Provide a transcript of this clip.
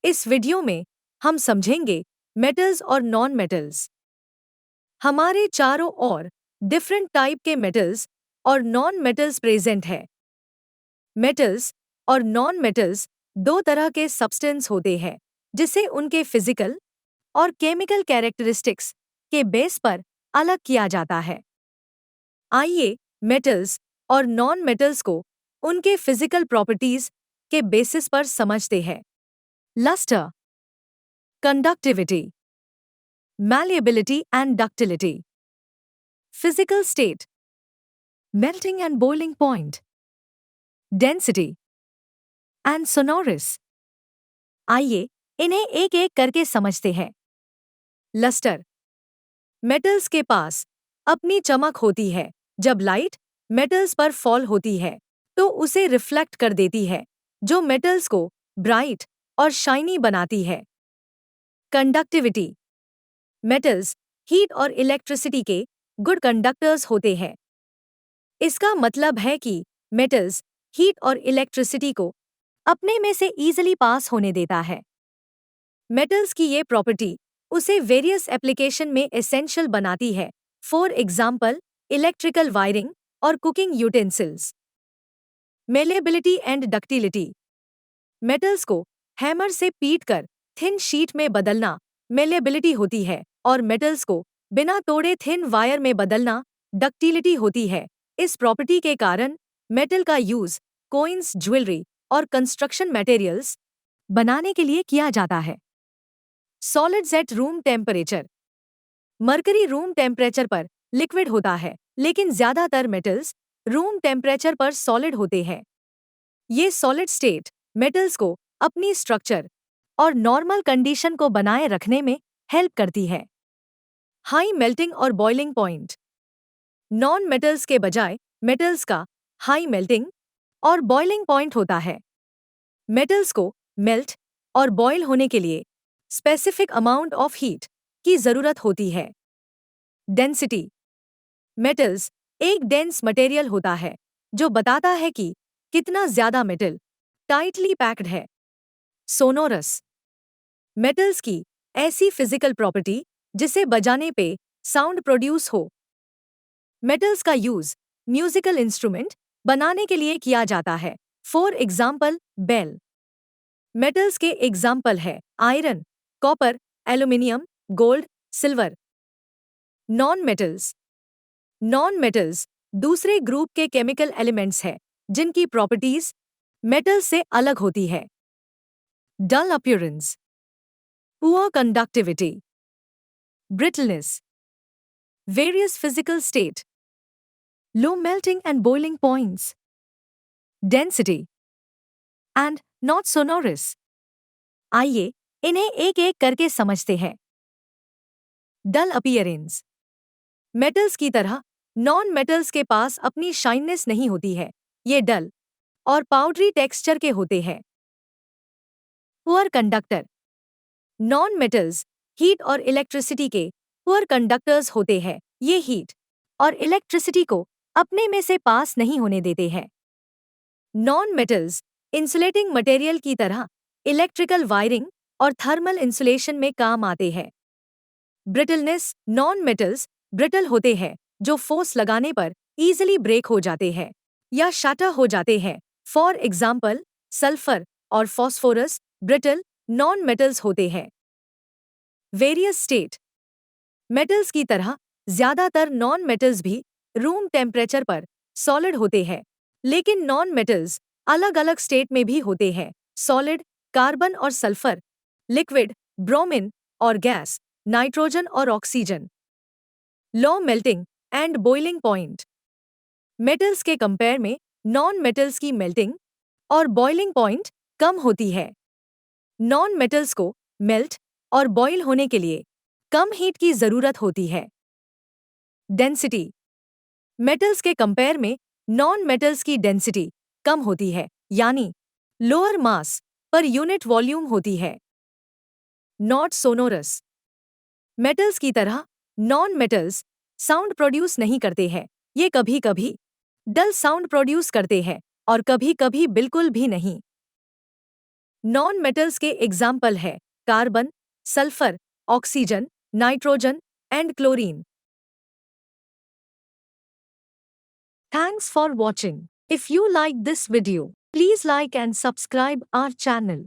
इस वीडियो में हम समझेंगे मेटल्स और नॉन मेटल्स। हमारे चारों ओर डिफरेंट टाइप के मेटल्स और नॉन मेटल्स प्रेजेंट है। मेटल्स और नॉन मेटल्स दो तरह के सब्सटेंस होते हैं जिसे उनके फिजिकल और केमिकल कैरेक्टरिस्टिक्स के बेस पर अलग किया जाता है। आइए मेटल्स और नॉन मेटल्स को उनके फिजिकल प्रॉपर्टीज के बेसिस पर समझते हैं। Lustre, conductivity, malleability and ductility, physical state, melting and boiling point, density and sonorous। आइए इन्हें एक एक करके समझते हैं। लस्टर, मेटल्स के पास अपनी चमक होती है। जब लाइट मेटल्स पर फॉल होती है तो उसे रिफ्लेक्ट कर देती है, जो मेटल्स को ब्राइट और शाइनी बनाती है। कंडक्टिविटी, मेटल्स हीट और इलेक्ट्रिसिटी के गुड कंडक्टर्स होते हैं। इसका मतलब है कि मेटल्स हीट और इलेक्ट्रिसिटी को अपने में से ईजिली पास होने देता है। मेटल्स की ये प्रॉपर्टी उसे वेरियस एप्लीकेशन में एसेंशियल बनाती है, फॉर एग्जाम्पल इलेक्ट्रिकल वायरिंग और cooking utensils. Malleability and ductility, metals को हैमर से पीट कर थिन शीट में बदलना मेलेबिलिटी होती है और मेटल्स को बिना तोड़े थिन वायर में बदलना डक्टिलिटी होती है। इस प्रॉपर्टी के कारण मेटल का यूज कोइंस, ज्वेलरी और कंस्ट्रक्शन मटेरियल्स बनाने के लिए किया जाता है। Solids at room temperature, mercury room temperature पर लिक्विड होता है, लेकिन ज्यादातर मेटल्स रूम टेम्परेचर पर सॉलिड होते हैं। ये सॉलिड स्टेट मेटल्स को अपनी स्ट्रक्चर और नॉर्मल कंडीशन को बनाए रखने में हेल्प करती है। हाई मेल्टिंग और बॉइलिंग पॉइंट, नॉन मेटल्स के बजाय मेटल्स का हाई मेल्टिंग और बॉइलिंग पॉइंट होता है। मेटल्स को मेल्ट और बॉयल होने के लिए स्पेसिफिक अमाउंट ऑफ हीट की जरूरत होती है। डेंसिटी, मेटल्स एक डेंस मटेरियल होता है जो बताता है कि कितना ज्यादा मेटल टाइटली पैक्ड है। सोनोरस, मेटल्स की ऐसी फिजिकल प्रॉपर्टी जिसे बजाने पे साउंड प्रोड्यूस हो। मेटल्स का यूज म्यूजिकल इंस्ट्रूमेंट बनाने के लिए किया जाता है, फॉर एग्जाम्पल बेल। मेटल्स के एग्जाम्पल है iron, copper, aluminium, gold, silver. Non metals, non metals दूसरे ग्रुप के केमिकल एलिमेंट्स हैं जिनकी प्रॉपर्टीज मेटल्स से अलग होती है। Dull appearance, poor conductivity, brittleness, various physical state, low melting and boiling points, density and not sonorous. आइए इन्हें एक एक करके समझते हैं। डल अपीयरेंस, मेटल्स की तरह नॉन मेटल्स के पास अपनी शाइननेस नहीं होती है। ये डल और पाउडरी टेक्सचर के होते हैं। Poor conductor, non metals heat और इलेक्ट्रिसिटी के पुअर कंडक्टर्स होते हैं। ये हीट और इलेक्ट्रिसिटी को अपने में से पास नहीं होने देते हैं। नॉन मेटल्स इंसुलेटिंग मटेरियल की तरह इलेक्ट्रिकल वायरिंग और थर्मल इंसुलेशन में काम आते हैं। ब्रिटलनेस, नॉन मेटल्स ब्रिटल होते हैं जो फोर्स लगाने पर ईजिली ब्रेक हो जाते हैं या शाटर हो जाते हैं, फॉर एग्जाम्पल सल्फर और फॉस्फोरस ब्रिटल नॉन मेटल्स होते हैं। वेरियस स्टेट, मेटल्स की तरह ज्यादातर नॉन मेटल्स भी रूम टेम्परेचर पर सॉलिड होते हैं, लेकिन नॉन मेटल्स अलग अलग स्टेट में भी होते हैं। सॉलिड कार्बन और सल्फर, लिक्विड ब्रोमीन और गैस नाइट्रोजन और oxygen. Low melting and boiling point, metals के कंपेयर में नॉन मेटल्स की मेल्टिंग और बॉइलिंग पॉइंट कम होती है। नॉन मेटल्स को मेल्ट और बॉयल होने के लिए कम हीट की जरूरत होती है। डेंसिटी, मेटल्स के कंपेयर में नॉन मेटल्स की डेंसिटी कम होती है, यानी लोअर मास पर यूनिट वॉल्यूम होती है। नॉट सोनोरस, मेटल्स की तरह नॉन मेटल्स साउंड प्रोड्यूस नहीं करते हैं। ये कभी कभी डल साउंड प्रोड्यूस करते हैं और कभी कभी बिल्कुल भी नहीं। नॉन मेटल्स के एग्जाम्पल है carbon, sulphur, oxygen, nitrogen and chlorine. Thanks for watching. If you like this video, please like and subscribe our channel.